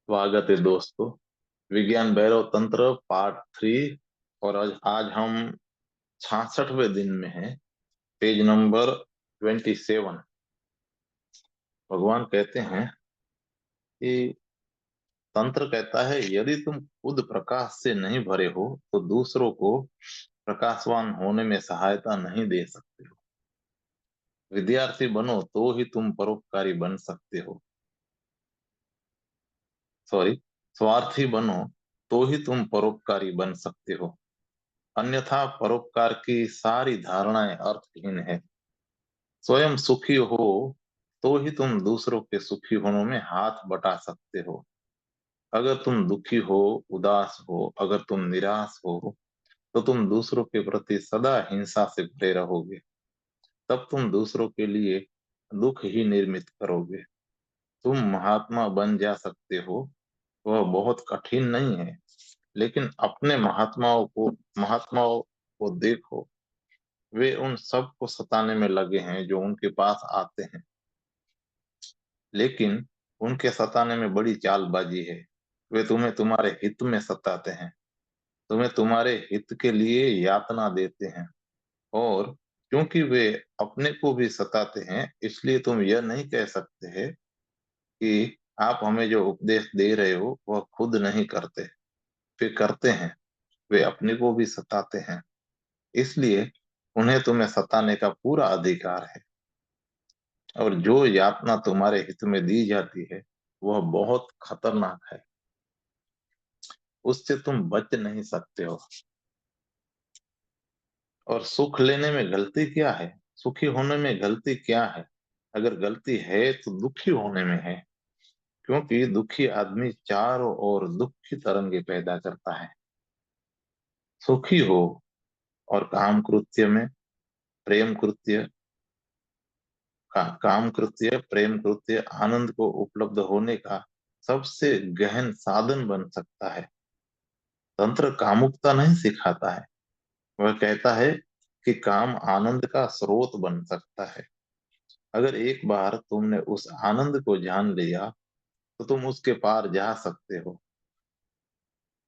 स्वागत है दोस्तों। विज्ञान भैरव तंत्र पार्ट 3। और आज आज हम 66वें दिन में हैं। Page number 27। भगवान कहते हैं कि तंत्र कहता है, यदि तुम खुद प्रकाश से नहीं भरे हो तो दूसरों को प्रकाशवान होने में सहायता नहीं दे सकते हो। विद्यार्थी बनो तो ही तुम परोपकारी बन सकते हो। सॉरी, स्वार्थी बनो तो ही तुम परोपकारी बन सकते हो, अन्यथा परोपकार की सारी धारणाएं अर्थहीन है। स्वयं सुखी हो तो ही तुम दूसरों के सुखी होने में हाथ बटा सकते हो। अगर तुम दुखी हो, उदास हो, अगर तुम निराश हो, तो तुम दूसरों के प्रति सदा हिंसा से भरे रहोगे। तब तुम दूसरों के लिए दुख ही निर्मित करोगे। तुम महात्मा बन जा सकते हो, वह बहुत कठिन नहीं है। लेकिन अपने महात्माओं को देखो, वे उन सब को सताने में लगे हैं जो उनके पास आते हैं। लेकिन उनके सताने में बड़ी चालबाजी है। वे तुम्हें तुम्हारे हित में सताते हैं, तुम्हें तुम्हारे हित के लिए यातना देते हैं। और क्योंकि वे अपने को भी सताते हैं, इसलिए तुम यह नहीं कह सकते हैं कि आप हमें जो उपदेश दे रहे हो वह खुद नहीं करते। वे करते हैं, वे अपने को भी सताते हैं, इसलिए उन्हें तुम्हें सताने का पूरा अधिकार है। और जो यातना तुम्हारे हित में दी जाती है वह बहुत खतरनाक है, उससे तुम बच नहीं सकते हो। और सुख लेने में गलती क्या है? सुखी होने में गलती क्या है? अगर गलती है तो दुखी होने में है, क्योंकि दुखी आदमी चारों ओर दुख की तरंगे पैदा करता है। सुखी हो और काम कृत्य, प्रेम कृत्य आनंद को उपलब्ध होने का सबसे गहन साधन बन सकता है। तंत्र कामुकता नहीं सिखाता है, वह कहता है कि काम आनंद का स्रोत बन सकता है। अगर एक बार तुमने उस आनंद को जान लिया तो तुम उसके पार जा सकते हो,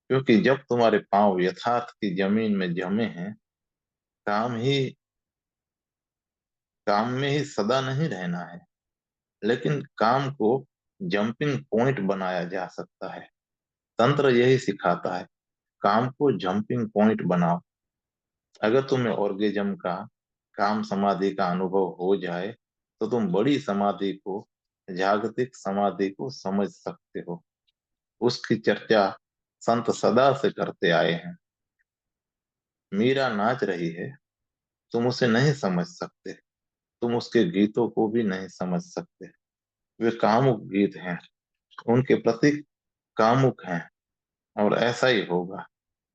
क्योंकि जब तुम्हारे पांव यथार्थ की जमीन में जमे हैं, काम ही काम में ही सदा नहीं रहना है, लेकिन काम को जंपिंग पॉइंट बनाया जा सकता है। तंत्र यही सिखाता है, काम को जंपिंग पॉइंट बनाओ। अगर तुम्हें ऑर्गेजम का, काम समाधि का अनुभव हो जाए तो तुम बड़ी समाधि को, जागतिक समाधि को समझ सकते हो। उसकी चर्चा संत सदा से करते आए हैं। मीरा नाच रही है, तुम उसे नहीं समझ सकते, तुम उसके गीतों को भी नहीं समझ सकते। वे कामुक गीत हैं, उनके प्रतीक कामुक हैं। और ऐसा ही होगा,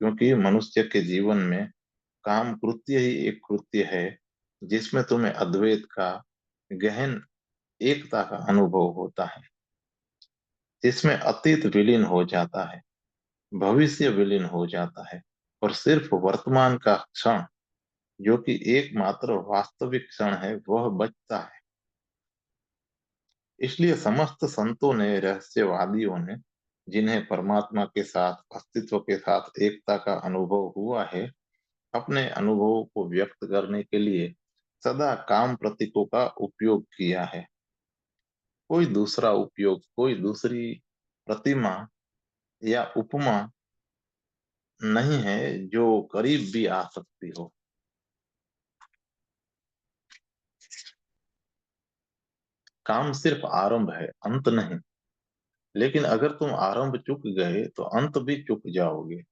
क्योंकि मनुष्य के जीवन में काम कृत्य ही एक कृत्य है जिसमें तुम्हें अद्वैत का, गहन एकता का अनुभव होता है, जिसमें अतीत विलीन हो जाता है, भविष्य विलीन हो जाता है, और सिर्फ वर्तमान का क्षण, जो कि एकमात्र वास्तविक क्षण है, वह बचता है। इसलिए समस्त संतों ने, रहस्यवादियों ने, जिन्हें परमात्मा के साथ, अस्तित्व के साथ एकता का अनुभव हुआ है, अपने अनुभवों को व्यक्त करने के लिए सदा काम प्रतीकों का उपयोग किया है। कोई दूसरा उपयोग, कोई दूसरी प्रतिमा या उपमा नहीं है जो करीब भी आ सकती हो। काम सिर्फ आरंभ है, अंत नहीं। लेकिन अगर तुम आरंभ चूक गए तो अंत भी चूक जाओगे,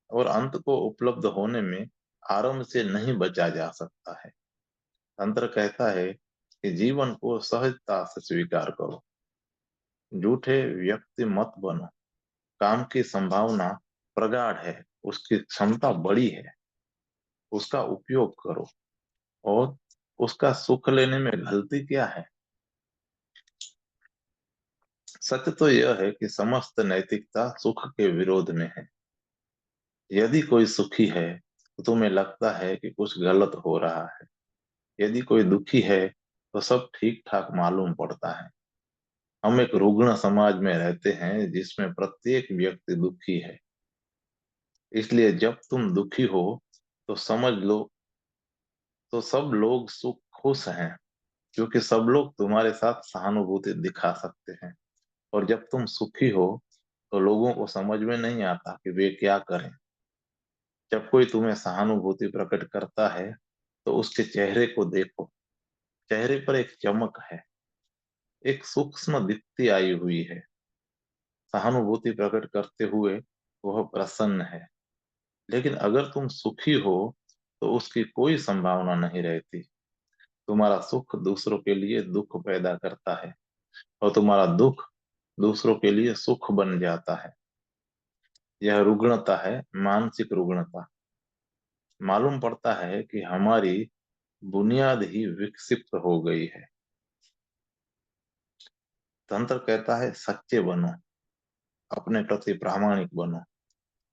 और अंत को उपलब्ध होने में आरंभ से नहीं बचा जा सकता है। तंत्र कहता है कि जीवन को सहजता से स्वीकार करो, झूठे व्यक्ति मत बनो। काम की संभावना प्रगाढ़ है, उसकी क्षमता बड़ी है, उसका उपयोग करो। और उसका सुख लेने में गलती क्या है? सच तो यह है कि समस्त नैतिकता सुख के विरोध में है। यदि कोई सुखी है तो तुम्हें लगता है कि कुछ गलत हो रहा है, यदि कोई दुखी है तो सब ठीक ठाक मालूम पड़ता है। हम एक रुग्ण समाज में रहते हैं जिसमें प्रत्येक व्यक्ति दुखी है। इसलिए जब तुम दुखी हो तो समझ लो, तो सब लोग सुख खुश हैं, क्योंकि सब लोग तुम्हारे साथ सहानुभूति दिखा सकते हैं। और जब तुम सुखी हो तो लोगों को समझ में नहीं आता कि वे क्या करें। जब कोई तुम्हें सहानुभूति प्रकट करता है तो उसके चेहरे को देखो। चेहरे पर एक चमक है, एक सूक्ष्म दीप्ति आई हुई है। सहानुभूति प्रकट करते हुए वह प्रसन्न है। लेकिन अगर तुम सुखी हो तो उसकी कोई संभावना नहीं रहती। तुम्हारा सुख दूसरों के लिए दुख पैदा करता है, और तुम्हारा दुख दूसरों के लिए सुख बन जाता है। यह रुग्णता है, मानसिक रुग्णता। मालूम पड़ता है कि हमारी बुनियाद ही विकसित हो गई है। तंत्र कहता है सच्चे बनो, अपने प्रति प्रामाणिक बनो।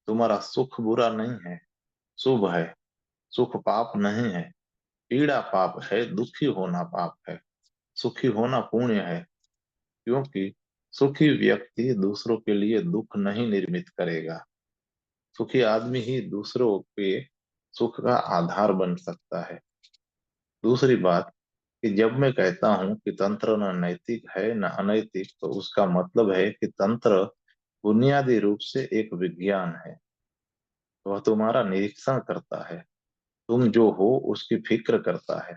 तुम्हारा सुख बुरा नहीं है, शुभ है। सुख पाप नहीं है, पीड़ा पाप है। दुखी होना पाप है, सुखी होना पुण्य है। क्योंकि सुखी व्यक्ति दूसरों के लिए दुख नहीं निर्मित करेगा। सुखी आदमी ही दूसरों के सुख का आधार बन सकता है। दूसरी बात, कि जब मैं कहता हूं कि तंत्र न नैतिक है न अनैतिक, तो उसका मतलब है कि तंत्र बुनियादी रूप से एक विज्ञान है। वह तुम्हारा निरीक्षण करता है, तुम जो हो उसकी फिक्र करता है।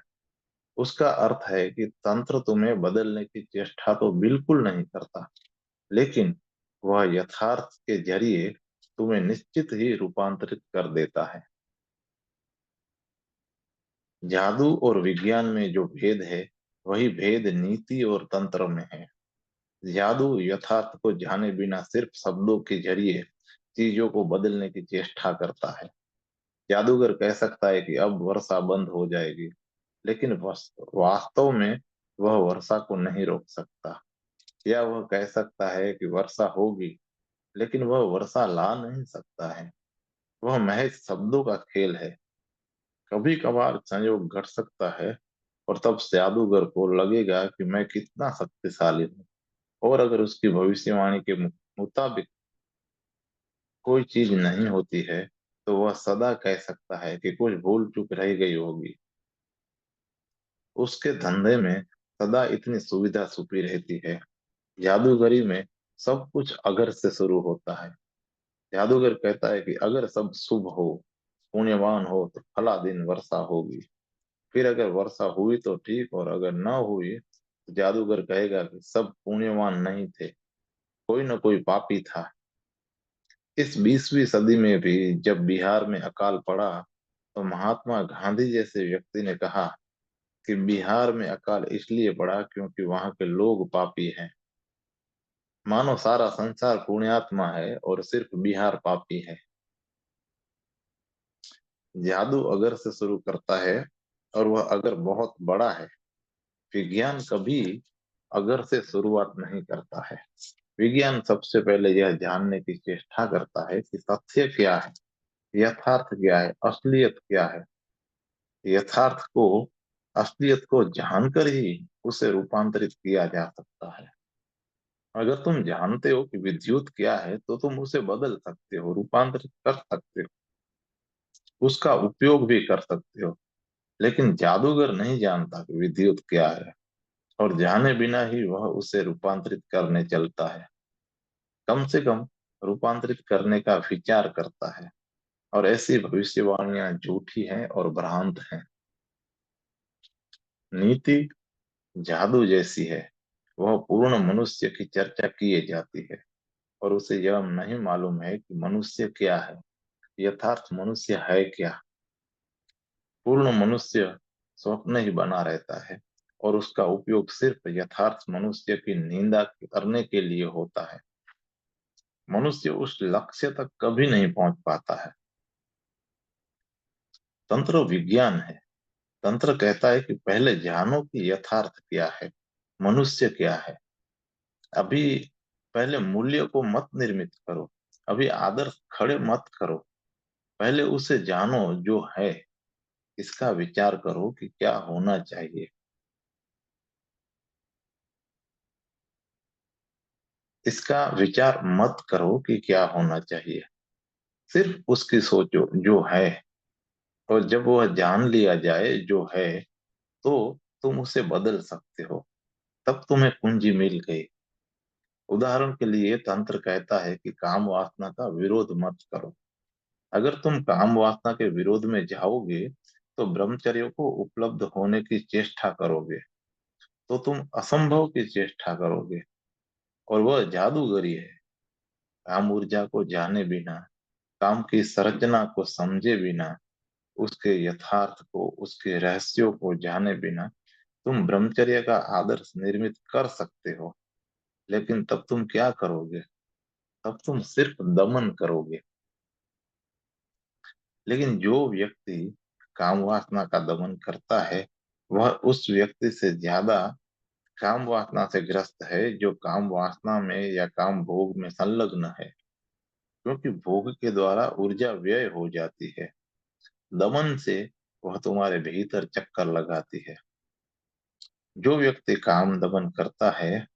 उसका अर्थ है कि तंत्र तुम्हें बदलने की चेष्टा तो बिल्कुल नहीं करता, लेकिन वह यथार्थ के जरिए तुम्हें निश्चित ही रूपांतरित कर देता है। जादू और विज्ञान में जो भेद है, वही भेद नीति और तंत्र में है। जादू यथार्थ को जाने बिना सिर्फ शब्दों के जरिए चीजों को बदलने की चेष्टा करता है। जादूगर कह सकता है कि अब वर्षा बंद हो जाएगी, लेकिन वास्तव में वह वर्षा को नहीं रोक सकता। या वह कह सकता है कि वर्षा होगी, लेकिन वह वर्षा ला नहीं सकता है। वह महज शब्दों का खेल है। कभी कभार संयोग घट सकता है, और तब जादूगर को लगेगा कि मैं कितना शक्तिशाली हूँ। और अगर उसकी भविष्यवाणी के मुताबिक कोई चीज नहीं होती है, तो वह सदा कह सकता है कि कुछ भूल चूक रह गई होगी। उसके धंधे में सदा इतनी सुविधा छुपी रहती है। जादूगरी में सब कुछ अगर से शुरू होता है। जादूगर कहता है कि अगर सब शुभ हो, पुण्यवान हो, तो फला दिन वर्षा होगी। फिर अगर वर्षा हुई तो ठीक, और अगर न हुई तो जादूगर कहेगा कि सब पुण्यवान नहीं थे, कोई न कोई पापी था। इस 20वीं सदी में भी जब बिहार में अकाल पड़ा, तो महात्मा गांधी जैसे व्यक्ति ने कहा कि बिहार में अकाल इसलिए पड़ा क्योंकि वहां के लोग पापी हैं। मानो सारा संसार पुण्यात्मा है और सिर्फ बिहार पापी है। जादू अगर से शुरू करता है, और वह अगर बहुत बड़ा है। विज्ञान कभी अगर से शुरुआत नहीं करता है। विज्ञान सबसे पहले यह जानने की चेष्टा करता है कि तथ्य क्या है, यथार्थ क्या है, असलियत क्या है। यथार्थ को, असलियत को जानकर ही उसे रूपांतरित किया जा सकता है। अगर तुम जानते हो कि विद्युत क्या है, तो तुम उसे बदल सकते हो, रूपांतरित कर सकते हो, उसका उपयोग भी कर सकते हो। लेकिन जादूगर नहीं जानता कि विद्युत क्या है, और जाने बिना ही वह उसे रूपांतरित करने चलता है। कम से कम रूपांतरित करने का विचार करता है। और ऐसी भविष्यवाणियां झूठी हैं और भ्रांत हैं। नीति जादू जैसी है। वह पूर्ण मनुष्य की चर्चा किए जाती है, और उसे यह नहीं मालूम है कि मनुष्य क्या है, यथार्थ मनुष्य है क्या। पूर्ण मनुष्य स्वप्न ही बना रहता है, और उसका उपयोग सिर्फ यथार्थ मनुष्य की निंदा करने के लिए होता है। मनुष्य उस लक्ष्य तक कभी नहीं पहुंच पाता है। तंत्र विज्ञान है। तंत्र कहता है कि पहले जानो कि यथार्थ क्या है, मनुष्य क्या है। अभी पहले मूल्य को मत निर्मित करो, अभी आदर्श खड़े मत करो। पहले उसे जानो जो है, इसका विचार करो कि क्या होना चाहिए। इसका विचार मत करो कि क्या होना चाहिए, सिर्फ उसकी सोचो जो है। और जब वह जान लिया जाए जो है, तो तुम उसे बदल सकते हो। तब तुम्हें कुंजी मिल गई। उदाहरण के लिए तंत्र कहता है कि काम वासना का विरोध मत करो। अगर तुम काम वासना के विरोध में जाओगे तो ब्रह्मचर्य को उपलब्ध होने की चेष्टा करोगे, तो तुम असंभव की चेष्टा करोगे। और वह जादूगरी है। काम ऊर्जा को जाने बिना, काम की संरचना को समझे बिना, उसके यथार्थ को, उसके रहस्यों को जाने बिना तुम ब्रह्मचर्य का आदर्श निर्मित कर सकते हो। लेकिन तब तुम क्या करोगे? तब तुम सिर्फ दमन करोगे। लेकिन जो व्यक्ति काम वासना का दमन करता है, वह उस व्यक्ति से ज्यादा काम वासना से ग्रस्त है जो काम वासना में या काम भोग में संलग्न है। क्योंकि भोग के द्वारा ऊर्जा व्यय हो जाती है, दमन से वह तुम्हारे भीतर चक्कर लगाती है। जो व्यक्ति काम दमन करता है,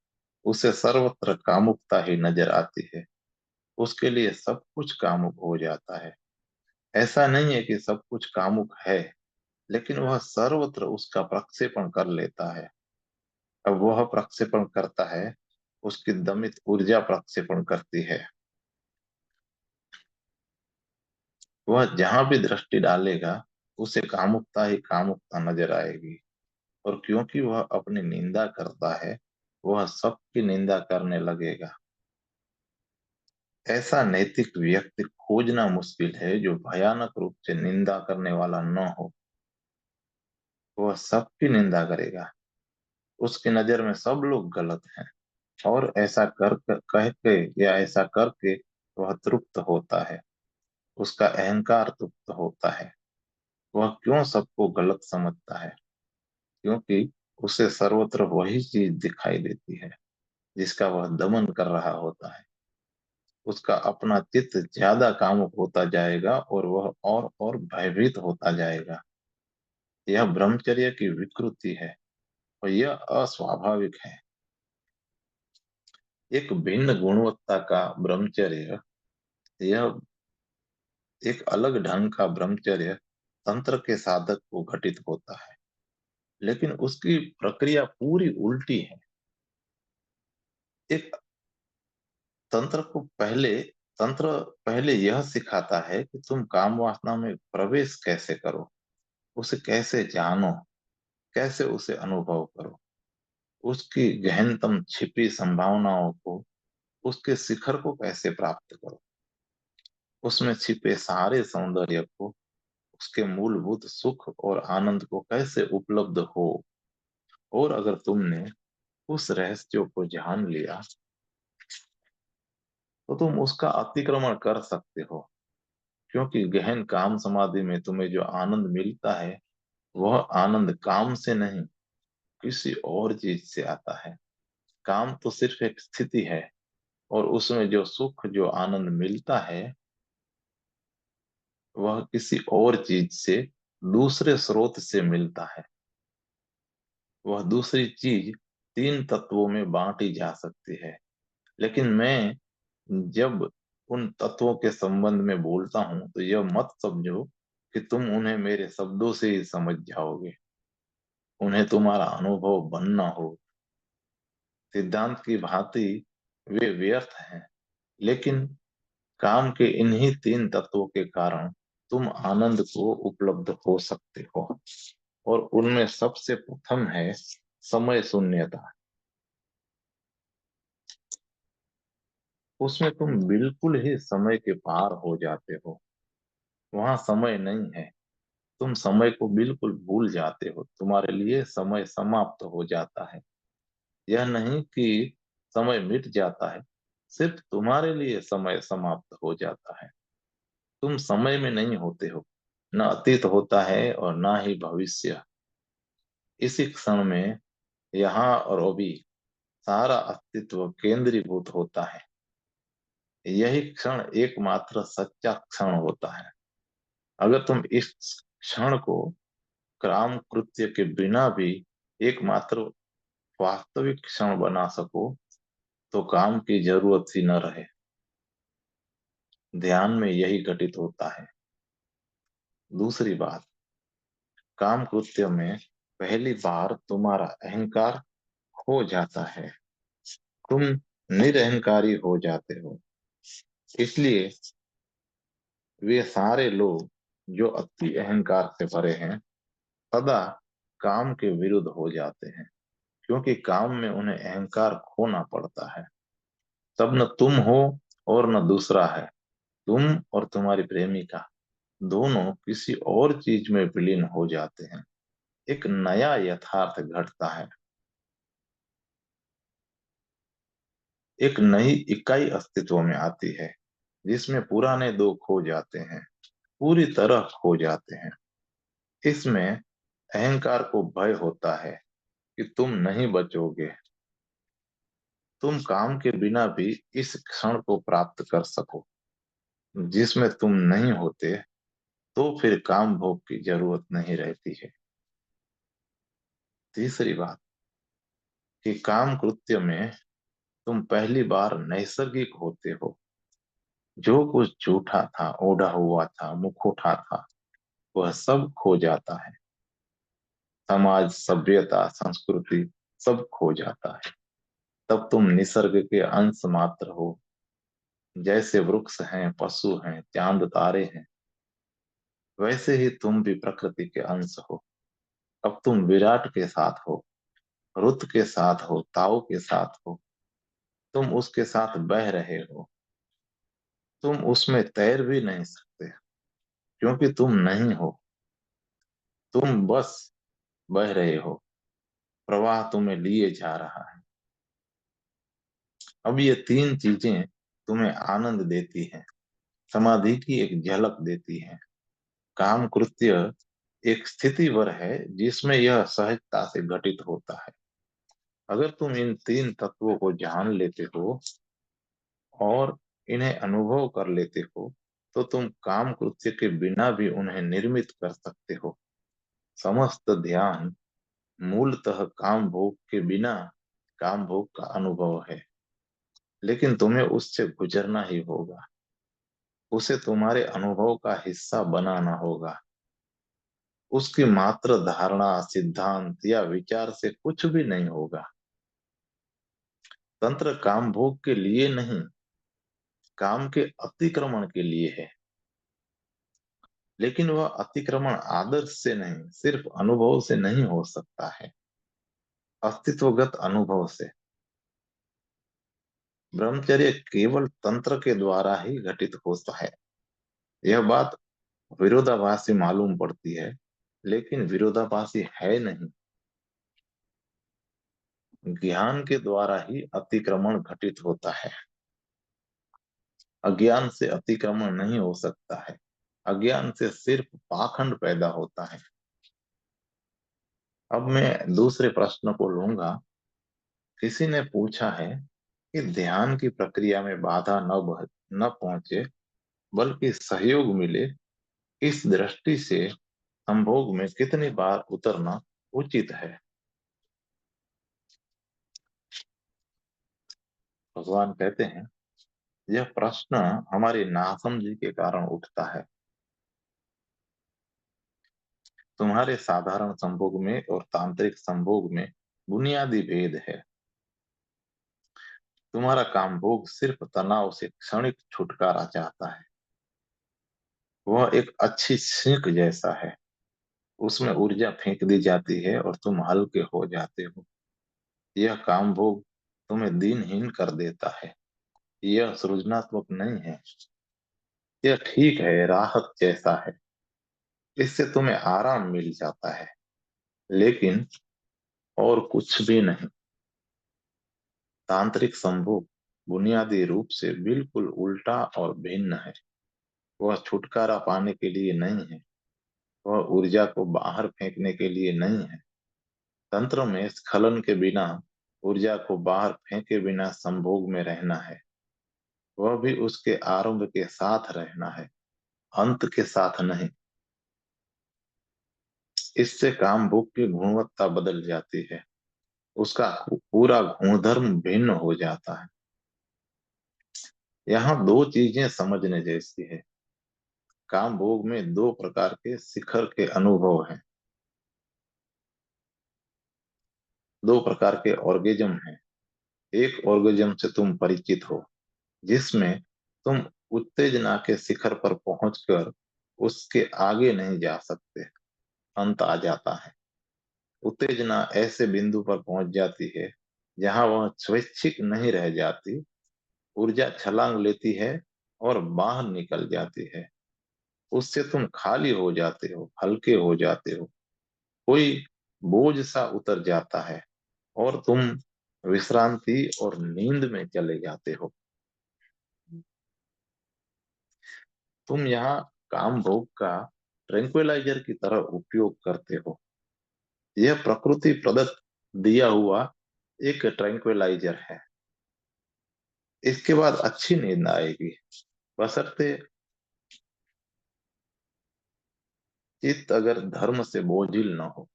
उसे सर्वत्र कामुकता ही नजर आती है। उसके लिए सब कुछ कामुक हो जाता है। ऐसा नहीं है कि सब कुछ कामुक है, लेकिन वह सर्वत्र उसका प्रक्षेपण कर लेता है। अब वह प्रक्षेपण करता है, उसकी दमित ऊर्जा प्रक्षेपण करती है। वह जहां भी दृष्टि डालेगा, उसे कामुकता ही कामुकता नजर आएगी। और क्योंकि वह अपनी निंदा करता है, वह सबकी निंदा करने लगेगा। ऐसा नैतिक व्यक्ति खोजना मुश्किल है जो भयानक रूप से निंदा करने वाला न हो। वह सबकी निंदा करेगा। उसकी नजर में सब लोग गलत हैं। और ऐसा कह के या ऐसा करके वह तृप्त होता है। उसका अहंकार तृप्त होता है। वह क्यों सबको गलत समझता है? क्योंकि उसे सर्वत्र वही चीज दिखाई देती है जिसका वह दमन कर रहा होता है। उसका अपना चित्त ज्यादा कामुक होता जाएगा और वह और भयभीत होता जाएगा। यह ब्रह्मचर्य की विकृति है और यह अस्वाभाविक है। एक भिन्न गुणवत्ता का ब्रह्मचर्य, यह एक अलग ढंग का ब्रह्मचर्य तंत्र के साधक को घटित होता है, लेकिन उसकी प्रक्रिया पूरी उल्टी है। एक तंत्र को पहले तंत्र पहले यह सिखाता है कि तुम काम वासना में प्रवेश कैसे करो, उसे कैसे जानो, कैसे उसे अनुभव करो, उसकी गहनतम छिपी संभावनाओं को, उसके शिखर को कैसे प्राप्त करो, उसमें छिपे सारे सौंदर्य को, उसके मूलभूत सुख और आनंद को कैसे उपलब्ध हो। और अगर तुमने उस रहस्य को जान लिया, तो तुम उसका अतिक्रमण कर सकते हो। क्योंकि गहन काम समाधि में तुम्हें जो आनंद मिलता है, वह आनंद काम से नहीं, किसी और चीज से आता है। काम तो सिर्फ एक स्थिति है, और उसमें जो सुख, जो आनंद मिलता है, वह किसी और चीज से, दूसरे स्रोत से मिलता है। वह दूसरी चीज तीन तत्वों में बांटी जा सकती है। लेकिन मैं जब उन तत्वों के संबंध में बोलता हूं, तो यह मत समझो कि तुम उन्हें मेरे शब्दों से ही समझ जाओगे। उन्हें तुम्हारा अनुभव बनना हो। सिद्धांत की भांति वे व्यर्थ हैं। लेकिन काम के इन्हीं तीन तत्वों के कारण तुम आनंद को उपलब्ध हो सकते हो। और उनमें सबसे प्रथम है समय शून्यता। उसमें तुम बिल्कुल ही समय के पार हो जाते हो। वहां समय नहीं है। तुम समय को बिल्कुल भूल जाते हो। तुम्हारे लिए समय समाप्त हो जाता है। यह नहीं कि समय मिट जाता है, सिर्फ तुम्हारे लिए समय समाप्त हो जाता है। तुम समय में नहीं होते हो। न अतीत होता है और ना ही भविष्य। इसी क्षण में, यहाँ और अभी, सारा अस्तित्व केंद्रीभूत होता है। यही क्षण एकमात्र सच्चा क्षण होता है। अगर तुम इस क्षण को काम कृत्य के बिना भी एकमात्र वास्तविक क्षण बना सको, तो काम की जरूरत ही न रहे। ध्यान में यही घटित होता है। दूसरी बात, काम कृत्य में पहली बार तुम्हारा अहंकार खो जाता है। तुम निरहंकारी हो जाते हो। इसलिए वे सारे लोग जो अति अहंकार से भरे हैं सदा काम के विरुद्ध हो जाते हैं, क्योंकि काम में उन्हें अहंकार खोना पड़ता है। तब न तुम हो और न दूसरा है। तुम और तुम्हारी प्रेमिका दोनों किसी और चीज में विलीन हो जाते हैं। एक नया यथार्थ घटता है। एक नई इकाई अस्तित्व में आती है, जिसमें पुराने दो खो जाते हैं, पूरी तरह खो जाते हैं। इसमें अहंकार को भय होता है कि तुम नहीं बचोगे। तुम काम के बिना भी इस क्षण को प्राप्त कर सको जिसमें तुम नहीं होते, तो फिर काम भोग की जरूरत नहीं रहती है। तीसरी बात, कि काम कृत्य में तुम पहली बार नैसर्गिक होते हो। जो कुछ झूठा था, ओढ़ा हुआ था, मुखौटा था, वह सब खो जाता है। समाज, सभ्यता, संस्कृति सब खो जाता है। तब तुम निसर्ग के अंश मात्र हो। जैसे वृक्ष हैं, पशु हैं, चांद तारे हैं, वैसे ही तुम भी प्रकृति के अंश हो। अब तुम विराट के साथ हो, रुत के साथ हो, ताओ के साथ हो। तुम उसके साथ बह रहे हो। तुम उसमें तैर भी नहीं सकते, क्योंकि तुम नहीं हो। तुम बस बह रहे हो। प्रवाह तुम्हें लिए जा रहा है। अब ये तीन चीजें तुम्हें आनंद देती हैं, समाधि की एक झलक देती हैं। काम कृत्य एक स्थितिवर है जिसमें यह सहजता से घटित होता है। अगर तुम इन तीन तत्वों को जान लेते हो और इन्हें अनुभव कर लेते हो, तो तुम काम कृत्य के बिना भी उन्हें निर्मित कर सकते हो। समस्त ध्यान मूलतः काम भोग के बिना काम भोग का अनुभव है, लेकिन तुम्हें उससे गुजरना ही होगा। उसे तुम्हारे अनुभव का हिस्सा बनाना होगा। उसकी मात्र धारणा, सिद्धांत या विचार से कुछ भी नहीं होगा। तंत्र काम भोग के लिए नहीं, काम के अतिक्रमण के लिए है। लेकिन वह अतिक्रमण आदर्श से नहीं, सिर्फ अनुभव से नहीं हो सकता है, अस्तित्वगत अनुभव से। ब्रह्मचर्य केवल तंत्र के द्वारा ही घटित होता है। यह बात विरोधाभासी मालूम पड़ती है, लेकिन विरोधाभासी है नहीं। ज्ञान के द्वारा ही अतिक्रमण घटित होता है। अज्ञान से अतिक्रमण नहीं हो सकता है। अज्ञान से सिर्फ पाखंड पैदा होता है। अब मैं दूसरे प्रश्न को लूंगा। किसी ने पूछा है कि ध्यान की प्रक्रिया में बाधा न पहुंचे, बल्कि सहयोग मिले, इस दृष्टि से संभोग में कितनी बार उतरना उचित है। भगवान कहते हैं, यह प्रश्न हमारी नासमझी के कारण उठता है। तुम्हारे साधारण संभोग में और तांत्रिक संभोग में बुनियादी भेद है। तुम्हारा कामभोग सिर्फ तनाव से क्षणिक छुटकारा चाहता है। वह एक अच्छी छींक जैसा है। उसमें ऊर्जा फेंक दी जाती है और तुम हल्के हो जाते हो। यह कामभोग तुम्हें दीनहीन कर देता है। यह सृजनात्मक नहीं है। यह ठीक है, राहत जैसा है। इससे तुम्हें आराम मिल जाता है, लेकिन और कुछ भी नहीं। तांत्रिक संभोग बुनियादी रूप से बिल्कुल उल्टा और भिन्न है। वह छुटकारा पाने के लिए नहीं है। वह ऊर्जा को बाहर फेंकने के लिए नहीं है। तंत्र में स्खलन के बिना, ऊर्जा को बाहर फेंके बिना संभोग में रहना है। वह भी उसके आरंभ के साथ रहना है, अंत के साथ नहीं। इससे काम भोग की गुणवत्ता बदल जाती है। उसका पूरा गुणधर्म भिन्न हो जाता है। यहाँ दो चीजें समझने जैसी है। काम भोग में दो प्रकार के शिखर के अनुभव हैं, दो प्रकार के ऑर्गेजम हैं। एक ऑर्गेजम से तुम परिचित हो, जिसमें तुम उत्तेजना के शिखर पर पहुंचकर उसके आगे नहीं जा सकते, अंत आ जाता है। उत्तेजना ऐसे बिंदु पर पहुंच जाती है जहां वह स्वैच्छिक नहीं रह जाती, ऊर्जा छलांग लेती है और बाहर निकल जाती है। उससे तुम खाली हो जाते हो, हल्के हो जाते हो, कोई बोझ सा उतर जाता है और तुम विश्रांति और नींद में चले जाते हो। तुम यहाँ काम भोग का ट्रैंक्विलाइजर की तरह उपयोग करते हो। यह प्रकृति प्रदत्त दिया हुआ एक ट्रैंक्विलाइजर है। इसके बाद अच्छी नींद आएगी, बशर्ते चित्त अगर धर्म से बोझिल न हो,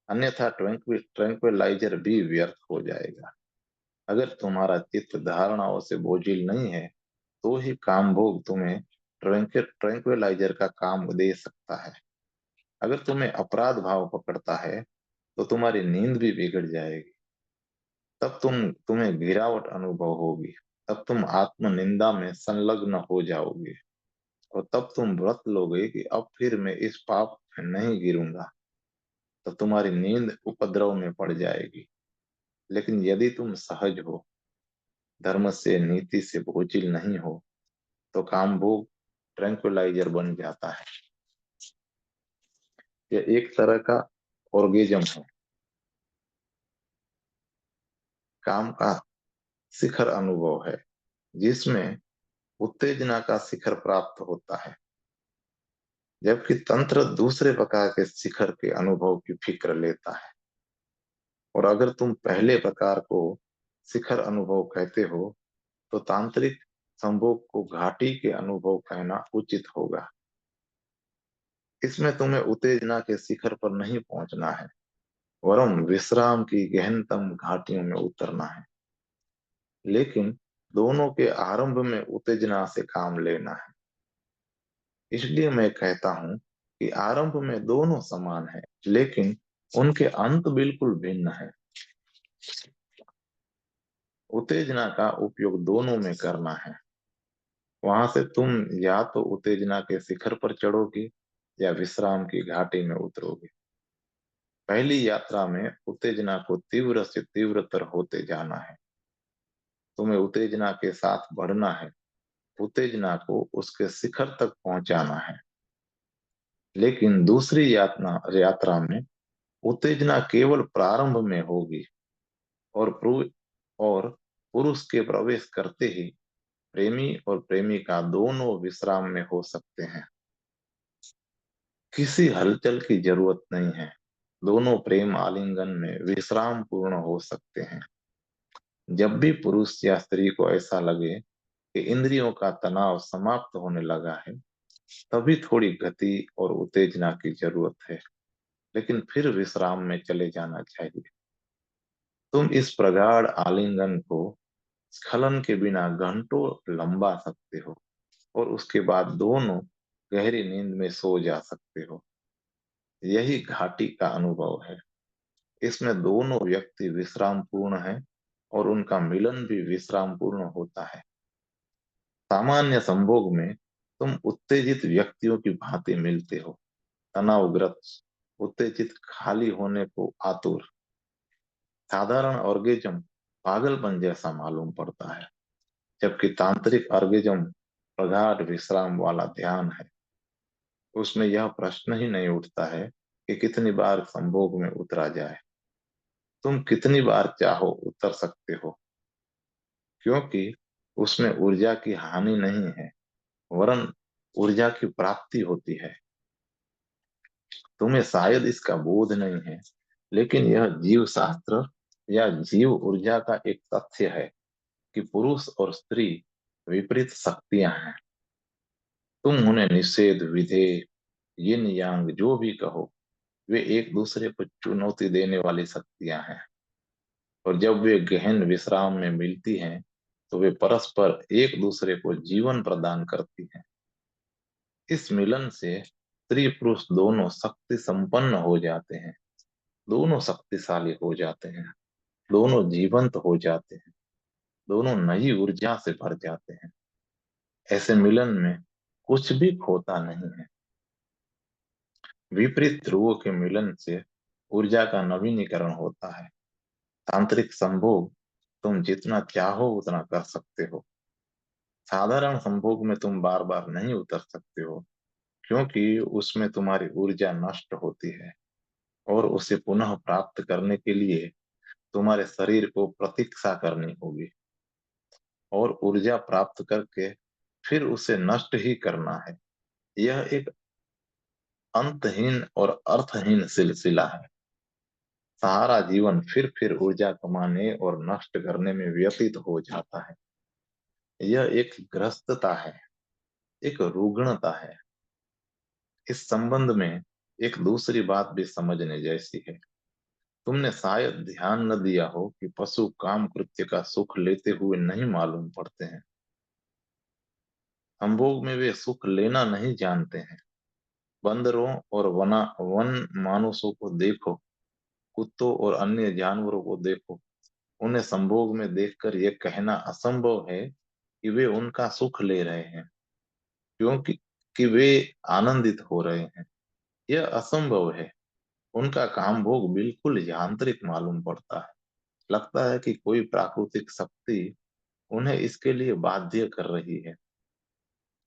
अन्यथा ट्रैंक्विलाइजर भी व्यर्थ हो जाएगा। अगर तुम्हारा चित्त धारणाओं से बोझिल नहीं है, तो ही काम भोग तुम्हें ट्रैंक्विलाइजर का काम दे सकता है। अगर तुम्हें अपराध भाव पकड़ता है, तो तुम्हारी नींद भी बिगड़ जाएगी। तब तुम्हें गिरावट अनुभव होगी। तब तुम आत्म निंदा में संलग्न हो जाओगे और तब तुम व्रत लोगे कि अब फिर मैं इस पाप में नहीं गिरूंगा। तो तुम्हारी नींद उपद्रव में पड़ जाएगी। लेकिन यदि तुम सहज हो, धर्म से नीति से बोझिल नहीं हो, तो काम भोग ट्रैंक्विलाइजर बन जाता है। यह एक तरह का ऑर्गेजम है, काम का शिखर अनुभव है, जिसमें उत्तेजना का शिखर प्राप्त होता है, जबकि तंत्र दूसरे प्रकार के शिखर के अनुभव की फिक्र लेता है। और अगर तुम पहले प्रकार को शिखर अनुभव कहते हो, तो तांत्रिक संभोग को घाटी के अनुभव कहना उचित होगा। इसमें तुम्हें उत्तेजना के शिखर पर नहीं पहुंचना है, वरन विश्राम की गहनतम घाटियों में उतरना है। लेकिन दोनों के आरंभ में उत्तेजना से काम लेना है। इसलिए मैं कहता हूं कि आरंभ में दोनों समान है, लेकिन उनके अंत बिल्कुल भिन्न है। उत्तेजना का उपयोग दोनों में करना है। वहां से तुम या तो उत्तेजना के शिखर पर चढ़ोगे या विश्राम की घाटी में उतरोगे। पहली यात्रा में उत्तेजना को तीव्र से तीव्रतर होते जाना है। तुम्हें उत्तेजना के साथ बढ़ना है, उत्तेजना को उसके शिखर तक पहुंचाना है। लेकिन दूसरी यात्रा यात्रा में उत्तेजना केवल प्रारंभ में होगी और और पुरुष के प्रवेश करते ही प्रेमी और प्रेमिका दोनों विश्राम में हो सकते हैं। किसी हलचल की जरूरत नहीं है, दोनों प्रेम आलिंगन में विश्राम पूर्ण हो सकते हैं। जब भी पुरुष या स्त्री को ऐसा लगे कि इंद्रियों का तनाव समाप्त होने लगा है, तभी थोड़ी गति और उत्तेजना की जरूरत है, लेकिन फिर विश्राम में चले जाना चाहिए। तुम इस प्रगाढ़ आलिंगन को स्खलन के बिना घंटों लंबा सकते हो और उसके बाद दोनों गहरी नींद में सो जा सकते हो। यही घाटी का अनुभव है। इसमें दोनों व्यक्ति विश्राम पूर्ण है और उनका मिलन भी विश्राम पूर्ण होता है। सामान्य संभोग में तुम उत्तेजित व्यक्तियों की भांति मिलते हो, तनावग्रस्त, उत्तेजित, खाली होने को आतुर। साधारण ऑर्गेजम पागलपन जैसा मालूम पड़ता है, जबकि तांत्रिक ऑर्गेजम प्रगाढ़ विश्राम वाला ध्यान है। उसमें यह प्रश्न ही नहीं उठता है कि कितनी बार संभोग में उतरा जाए। तुम कितनी बार चाहो उतर सकते हो, क्योंकि उसमें ऊर्जा की हानि नहीं है, वरन ऊर्जा की प्राप्ति होती है। तुम्हें शायद इसका बोध नहीं है, लेकिन यह जीव शास्त्र या जीव ऊर्जा का एक तथ्य है कि पुरुष और स्त्री विपरीत शक्तियां हैं। तुम उन्हें निषेध, विधेय, यिन यांग जो भी कहो, वे एक दूसरे को चुनौती देने वाली शक्तियां हैं। और जब वे गहन विश्राम में मिलती हैं, तो वे परस्पर एक दूसरे को जीवन प्रदान करती हैं। इस मिलन से स्त्री पुरुष दोनों शक्ति संपन्न हो जाते हैं, दोनों शक्तिशाली हो जाते हैं, दोनों जीवंत हो जाते हैं, दोनों नई ऊर्जा से भर जाते हैं। ऐसे मिलन में कुछ भी खोता नहीं है। विपरीत ध्रुवों के मिलन से ऊर्जा का नवीनीकरण होता है। तांत्रिक संभोग तुम जितना चाहो उतना कर सकते हो। साधारण संभोग में तुम बार बार नहीं उतर सकते हो, क्योंकि उसमें तुम्हारी ऊर्जा नष्ट होती है और उसे पुनः प्राप्त करने के लिए तुम्हारे शरीर को प्रतीक्षा करनी होगी, और ऊर्जा प्राप्त करके फिर उसे नष्ट ही करना है। यह एक अंतहीन और अर्थहीन सिलसिला है। सारा जीवन फिर ऊर्जा कमाने और नष्ट करने में व्यतीत हो जाता है। यह एक ग्रस्तता है, एक रुग्णता है। इस संबंध में एक दूसरी बात भी समझने जैसी है। तुमने शायद ध्यान न दिया हो कि पशु काम कृत्य का सुख लेते हुए नहीं मालूम पड़ते हैं। संभोग में वे सुख लेना नहीं जानते हैं। बंदरों और वन मानुषों को देखो, कुत्तों और अन्य जानवरों को देखो। उन्हें संभोग में देखकर यह कहना असंभव है कि वे उनका सुख ले रहे हैं, क्योंकि वे आनंदित हो रहे हैं। यह असंभव है। उनका काम भोग बिल्कुल यांत्रिक मालूम पड़ता है। लगता है कि कोई प्राकृतिक शक्ति उन्हें इसके लिए बाध्य कर रही है।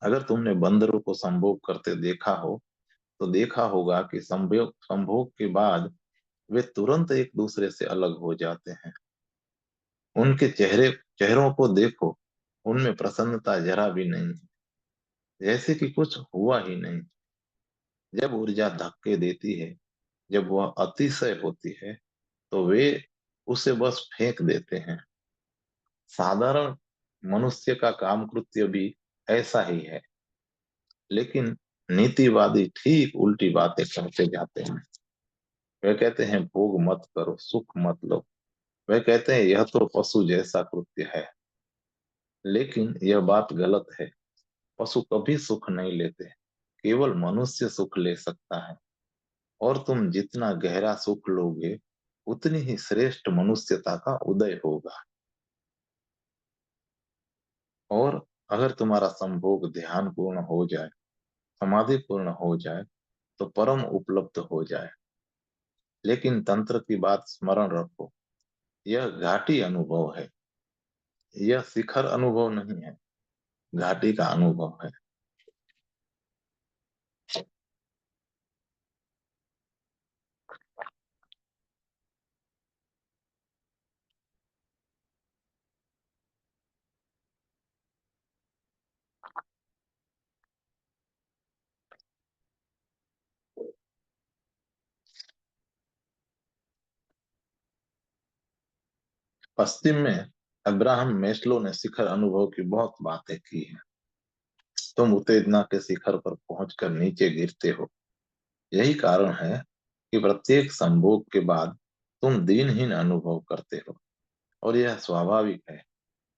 अगर तुमने बंदरों को संभोग करते देखा हो, तो देखा होगा कि संभोग संभोग के बाद वे तुरंत एक दूसरे से अलग हो जाते हैं। उनके चेहरों को देखो, उनमें प्रसन्नता जरा भी नहीं है, जैसे कि कुछ हुआ ही नहीं। जब ऊर्जा धक्के देती है, जब वह अतिशय होती है, तो वे उसे बस फेंक देते हैं। साधारण मनुष्य का काम कृत्य भी ऐसा ही है, लेकिन नीतिवादी ठीक उल्टी बातें करते जाते हैं। वे कहते हैं भोग मत करो, सुख मत लो। वे कहते हैं यह तो पशु जैसा कृत्य है, लेकिन यह बात गलत है। पशु कभी सुख नहीं लेते, केवल मनुष्य सुख ले सकता है। और तुम जितना गहरा सुख लोगे, उतनी ही श्रेष्ठ मनुष्यता का उदय होगा। और अगर तुम्हारा संभोग ध्यान पूर्ण हो जाए, समाधि पूर्ण हो जाए, तो परम उपलब्ध हो जाए। लेकिन तंत्र की बात स्मरण रखो, यह घाटी अनुभव है। यह शिखर अनुभव नहीं है, घाटी का अनुभव है। पश्चिम में अब्राहम मेस्लो ने शिखर अनुभव की बहुत बातें की हैं। तुम उत्तेजना के शिखर पर पहुंचकर नीचे गिरते हो। यही कारण है कि प्रत्येक संभोग के बाद तुम दिनहीन अनुभव करते हो, और यह स्वाभाविक है।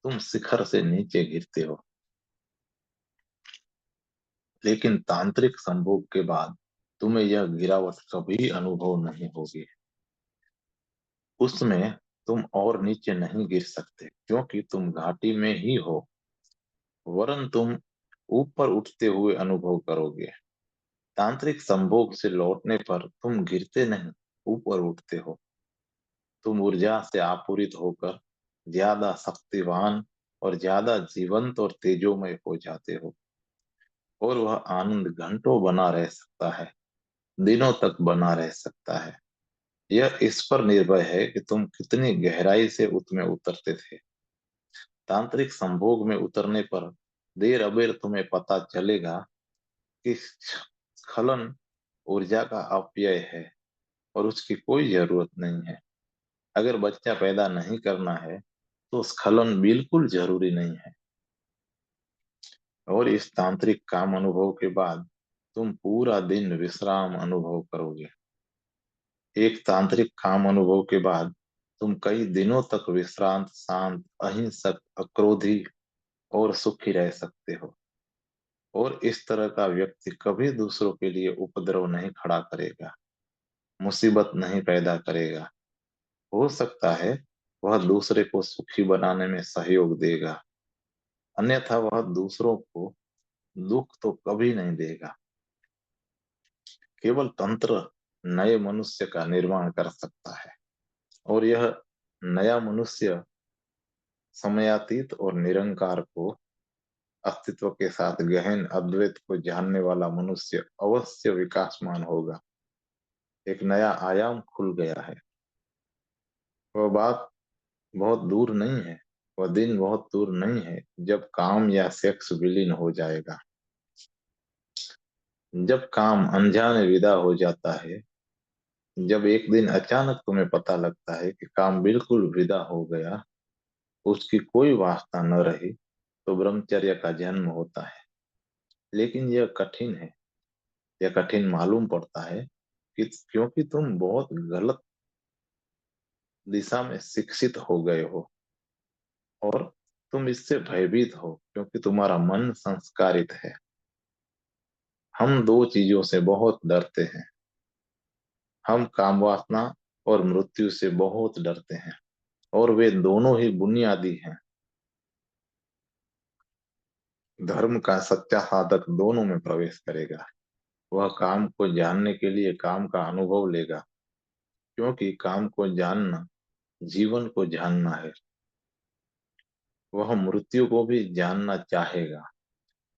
तुम शिखर से नीचे गिरते हो। लेकिन तांत्रिक संभोग के बाद तुम्हें यह गिरावट कभी अनुभव नहीं होगी। उसमें तुम और नीचे नहीं गिर सकते, क्योंकि तुम घाटी में ही हो। वरन तुम ऊपर उठते हुए अनुभव करोगे। तांत्रिक संभोग से लौटने पर तुम गिरते नहीं, ऊपर उठते हो। तुम ऊर्जा से आपूरित होकर ज्यादा शक्तिवान और ज्यादा जीवंत और तेजोमय हो जाते हो। और वह आनंद घंटों बना रह सकता है, दिनों तक बना रह सकता है। यह इस पर निर्भर है कि तुम कितनी गहराई से उसमें उतरते थे। तांत्रिक संभोग में उतरने पर देर अबेर तुम्हें पता चलेगा कि स्खलन ऊर्जा का अपव्यय है, और उसकी कोई जरूरत नहीं है। अगर बच्चा पैदा नहीं करना है, तो स्खलन बिल्कुल जरूरी नहीं है। और इस तांत्रिक काम अनुभव के बाद तुम पूरा दिन विश्राम अनुभव करोगे। एक तांत्रिक काम अनुभव के बाद तुम कई दिनों तक विश्रांत, शांत, अहिंसक, अक्रोधी और सुखी रह सकते हो। और इस तरह का व्यक्ति कभी दूसरों के लिए उपद्रव नहीं खड़ा करेगा, मुसीबत नहीं पैदा करेगा। हो सकता है वह दूसरे को सुखी बनाने में सहयोग देगा, अन्यथा वह दूसरों को दुख तो कभी नहीं देगा। केवल तंत्र नए मनुष्य का निर्माण कर सकता है, और यह नया मनुष्य समयातीत और निरंकार को अस्तित्व के साथ गहन अद्वैत को जानने वाला मनुष्य अवश्य विकासमान होगा। एक नया आयाम खुल गया है। वह बात बहुत दूर नहीं है, वह दिन बहुत दूर नहीं है जब काम या सेक्स विलीन हो जाएगा। जब काम अनजाने विदा हो जाता है, जब एक दिन अचानक तुम्हें पता लगता है कि काम बिल्कुल विदा हो गया, उसकी कोई वास्ता न रही, तो ब्रह्मचर्य का जन्म होता है। लेकिन यह कठिन है, यह कठिन मालूम पड़ता है कि क्योंकि तुम बहुत गलत दिशा में शिक्षित हो गए हो, और तुम इससे भयभीत हो क्योंकि तुम्हारा मन संस्कारित है। हम दो चीजों से बहुत डरते हैं। हम काम वासना और मृत्यु से बहुत डरते हैं, और वे दोनों ही बुनियादी हैं। धर्म का सच्चा साधक दोनों में प्रवेश करेगा। वह काम को जानने के लिए काम का अनुभव लेगा, क्योंकि काम को जानना जीवन को जानना है। वह मृत्यु को भी जानना चाहेगा,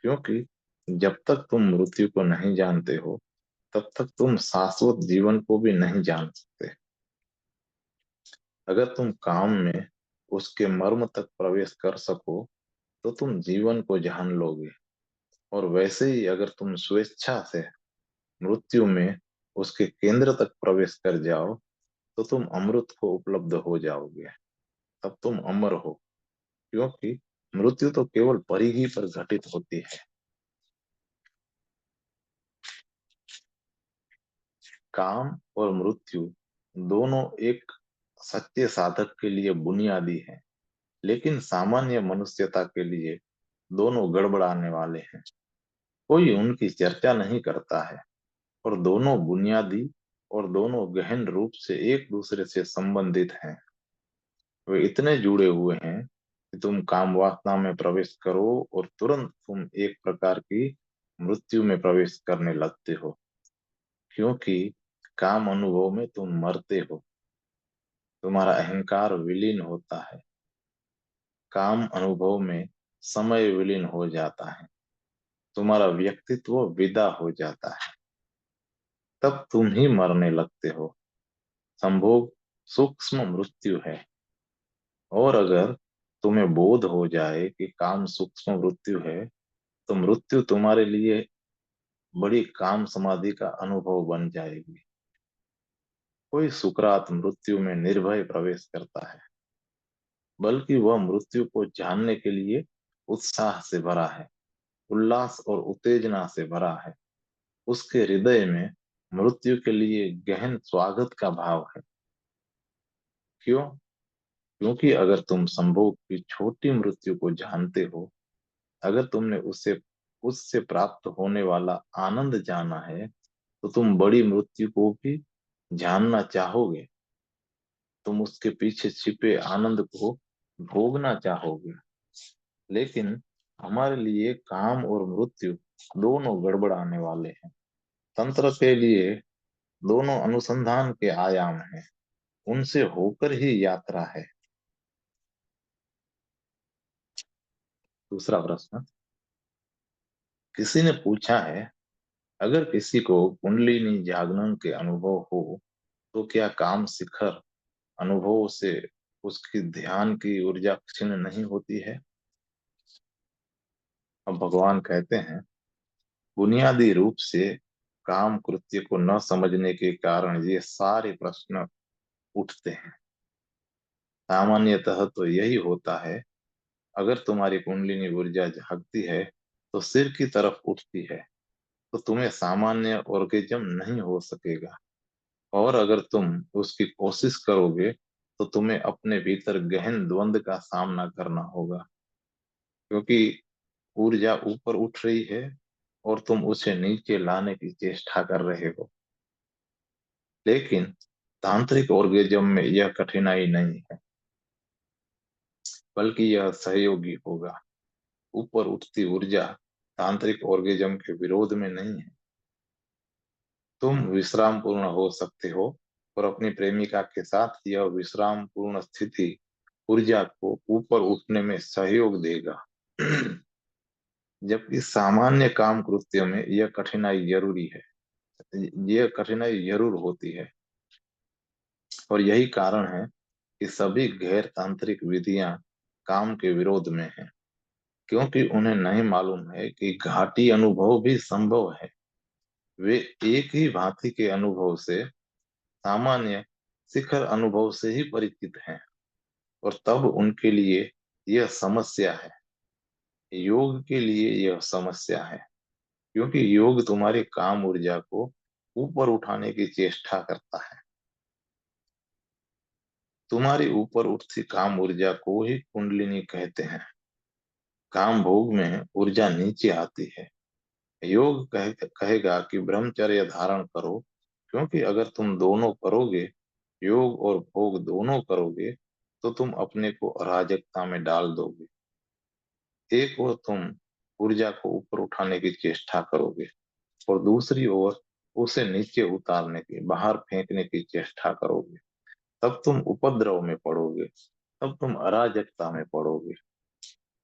क्योंकि जब तक तुम मृत्यु को नहीं जानते हो, तब तक तुम शाश्वत जीवन को भी नहीं जान सकते। अगर तुम काम में उसके मर्म तक प्रवेश कर सको, तो तुम जीवन को जान लोगे। और वैसे ही अगर तुम स्वेच्छा से मृत्यु में उसके केंद्र तक प्रवेश कर जाओ, तो तुम अमृत को उपलब्ध हो जाओगे। तब तुम अमर हो, क्योंकि मृत्यु तो केवल परिधि पर घटित होती है। काम और मृत्यु दोनों एक सच्चे साधक के लिए बुनियादी है, लेकिन सामान्य मनुष्यता के लिए दोनों गड़बड़ाने वाले हैं। कोई उनकी चर्चा नहीं करता है, और दोनों बुनियादी और दोनों गहन रूप से एक दूसरे से संबंधित हैं। वे इतने जुड़े हुए हैं कि तुम काम वासना में प्रवेश करो और तुरंत तुम एक प्रकार की मृत्यु में प्रवेश करने लगते हो, क्योंकि काम अनुभव में तुम मरते हो। तुम्हारा अहंकार विलीन होता है। काम अनुभव में समय विलीन हो जाता है। तुम्हारा व्यक्तित्व विदा हो जाता है। तब तुम ही मरने लगते हो। संभोग सूक्ष्म मृत्यु है। और अगर तुम्हें बोध हो जाए कि काम सूक्ष्म मृत्यु है, तो मृत्यु तुम्हारे लिए बड़ी काम समाधि का अनुभव बन जाएगी। कोई सुकरात मृत्यु में निर्भय प्रवेश करता है, बल्कि वह मृत्यु को जानने के लिए उत्साह से भरा है, उल्लास और उत्तेजना से भरा है। उसके हृदय में मृत्यु के लिए गहन स्वागत का भाव है। क्यों? क्योंकि अगर तुम संभोग की छोटी मृत्यु को जानते हो, अगर तुमने उससे उससे प्राप्त होने वाला आनंद जाना है, तो तुम बड़ी मृत्यु को भी जानना चाहोगे। तुम उसके पीछे छिपे आनंद को भोगना चाहोगे। लेकिन हमारे लिए काम और मृत्यु दोनों गड़बड़ाने वाले हैं। तंत्र के लिए दोनों अनुसंधान के आयाम हैं। उनसे होकर ही यात्रा है। दूसरा प्रश्न, किसी ने पूछा है, अगर किसी को कुंडलिनी जागरण के अनुभव हो, तो क्या काम शिखर अनुभव से उसकी ध्यान की ऊर्जा क्षीण नहीं होती है? अब भगवान कहते हैं, बुनियादी रूप से काम कृत्य को न समझने के कारण ये सारे प्रश्न उठते हैं। सामान्यतः तो यही होता है। अगर तुम्हारी कुंडलिनी ऊर्जा जागती है, तो सिर की तरफ उठती है, तो तुम्हें सामान्य ऑर्गेजम नहीं हो सकेगा। और अगर तुम उसकी कोशिश करोगे, तो तो तुम्हें अपने भीतर गहन द्वंद का सामना करना होगा, क्योंकि ऊर्जा ऊपर उठ रही है और तुम उसे नीचे लाने की चेष्टा कर रहे हो। लेकिन तांत्रिक ऑर्गेजम में यह कठिनाई नहीं है, बल्कि यह सहयोगी होगा। ऊपर उठती ऊर्जा तांत्रिक ऑर्गेजम के विरोध में नहीं है। तुम विश्राम पूर्ण हो सकते हो और अपनी प्रेमिका के साथ यह विश्राम पूर्ण स्थिति ऊर्जा को ऊपर उठने में सहयोग देगा। जबकि सामान्य काम कृत्य में यह कठिनाई जरूरी है, यह कठिनाई जरूर होती है। और यही कारण है कि सभी गैर तांत्रिक विधियां काम के विरोध में हैं, क्योंकि उन्हें नहीं मालूम है कि घाटी अनुभव भी संभव है। वे एक ही भांति के अनुभव से, सामान्य शिखर अनुभव से ही परिचित हैं, और तब उनके लिए यह समस्या है। योग के लिए यह समस्या है, क्योंकि योग तुम्हारी काम ऊर्जा को ऊपर उठाने की चेष्टा करता है। तुम्हारी ऊपर उठती काम ऊर्जा को ही कुंडलिनी कहते हैं। काम भोग में ऊर्जा नीचे आती है। कहेगा कि ब्रह्मचर्य धारण करो, क्योंकि अगर तुम दोनों करोगे, योग और भोग दोनों करोगे, तो तुम अपने को अराजकता में डाल दोगे। एक ओर तुम ऊर्जा को ऊपर उठाने की चेष्टा करोगे और दूसरी ओर उसे नीचे उतारने की, बाहर फेंकने की चेष्टा करोगे। तब तुम उपद्रव में पड़ोगे, तब तुम अराजकता में पड़ोगे।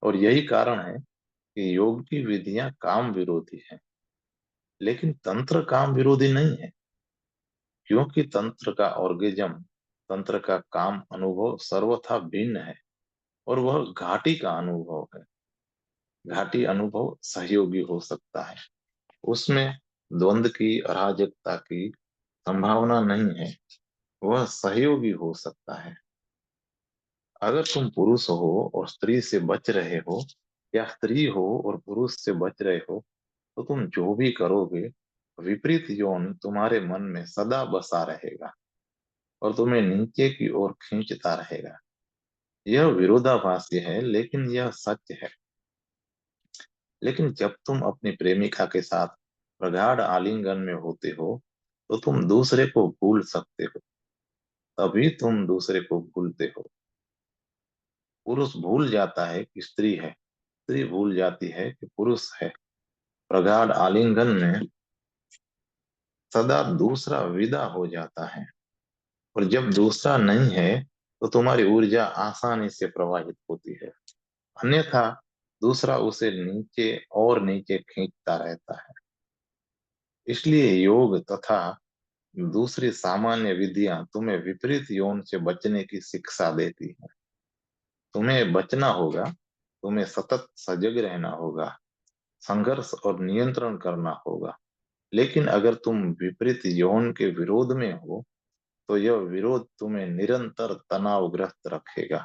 और यही कारण है कि योग की विधियां काम विरोधी हैं, लेकिन तंत्र काम विरोधी नहीं है। क्योंकि तंत्र का काम अनुभव सर्वथा भिन्न है, और वह घाटी का अनुभव है। घाटी अनुभव सहयोगी हो सकता है, उसमें द्वंद की, अराजकता की संभावना नहीं है। वह सहयोगी हो सकता है। अगर तुम पुरुष हो और स्त्री से बच रहे हो, या स्त्री हो और पुरुष से बच रहे हो, तो तुम जो भी करोगे, विपरीत यौन तुम्हारे मन में सदा बसा रहेगा और तुम्हें नीचे की ओर खींचता रहेगा। यह विरोधाभासी है, लेकिन यह सत्य है। लेकिन जब तुम अपनी प्रेमिका के साथ प्रगाढ़ आलिंगन में होते हो, तो तुम दूसरे को भूल सकते हो। तभी तुम दूसरे को भूलते हो। पुरुष भूल जाता है कि स्त्री है, स्त्री भूल जाती है कि पुरुष है। प्रगाढ़ आलिंगन में सदा दूसरा विदा हो जाता है, और जब दूसरा नहीं है, तो तुम्हारी ऊर्जा आसानी से प्रवाहित होती है। अन्यथा दूसरा उसे नीचे और नीचे खींचता रहता है। इसलिए योग तथा दूसरी सामान्य विधियां तुम्हें विपरीत यौन से बचने की शिक्षा देती हैं। तुम्हें बचना होगा, तुम्हें सतत सजग रहना होगा, संघर्ष और नियंत्रण करना होगा। लेकिन अगर तुम विपरीत यौन के विरोध में हो, तो यह विरोध तुम्हें निरंतर तनावग्रस्त रखेगा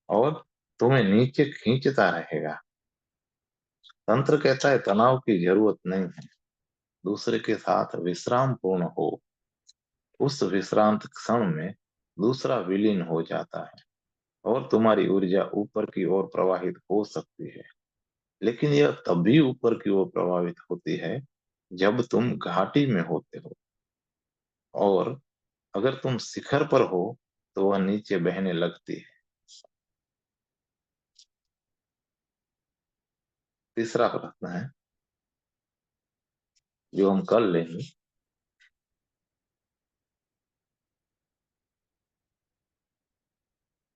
और तुम्हें नीचे खींचता रहेगा। तंत्र कहता है तनाव की जरूरत नहीं है, दूसरे के साथ विश्राम पूर्ण हो। उस विश्रांत क्षण में दूसरा विलीन हो जाता है और तुम्हारी ऊर्जा ऊपर की ओर प्रवाहित हो सकती है। लेकिन यह तभी ऊपर की ओर प्रभावित होती है जब तुम घाटी में होते हो, और अगर तुम शिखर पर हो तो वह नीचे बहने लगती है। तीसरा प्रश्न है जो हम कर लेंगे।